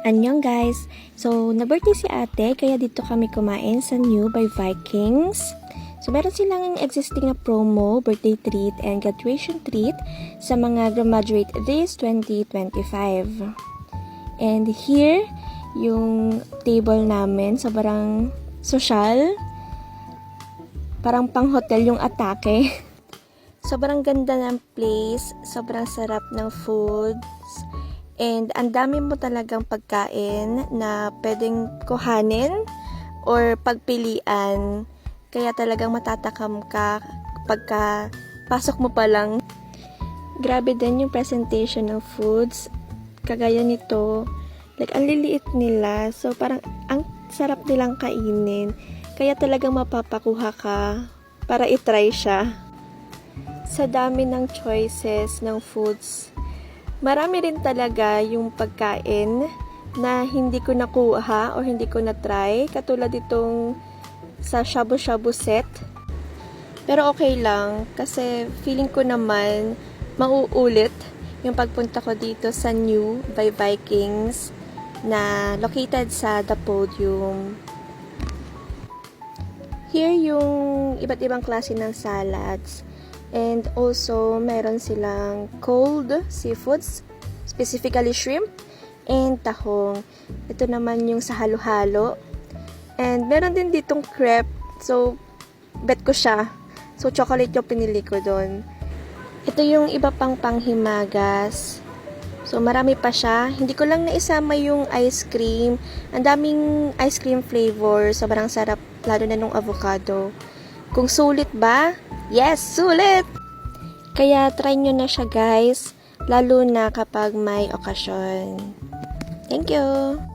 Annyeong guys! So, na-birthday si ate, kaya dito kami kumain sa New by Vikings. So, meron silang existing na promo, birthday treat, and graduation treat sa mga graduate this 2025. And here, yung table namin, sobrang social. Parang pang-hotel yung atake. Sobrang ganda ng place, sobrang sarap ng foods. And ang dami mo talagang pagkain na pwedeng kuhanin or pagpilian. Kaya talagang matatakam ka pagka pasok mo pa lang. Grabe din yung presentation ng foods. Kagaya nito, like ang liliit nila. So parang ang sarap nilang kainin. Kaya talagang mapapakuha ka para itry siya. Sa dami ng choices ng foods, marami rin talaga yung pagkain na hindi ko nakuha o hindi ko na-try. Katulad itong sa shabu-shabu set. Pero okay lang kasi feeling ko naman mauulit yung pagpunta ko dito sa New by Vikings na located sa The Podium. Here yung iba't ibang klase ng salads. And also, meron silang cold seafoods, specifically shrimp and tahong. Ito naman yung sa halo-halo. And meron din ditong crepe. So, bet ko siya. So, chocolate yung pinili ko doon. Ito yung iba pang panghimagas. So, marami pa siya. Hindi ko lang naisama yung ice cream. Ang daming ice cream flavor. Sobrang sarap, lalo na nung avocado. Kung sulit ba? Yes, sulit! Kaya try nyo na siya guys, lalo na kapag may okasyon. Thank you!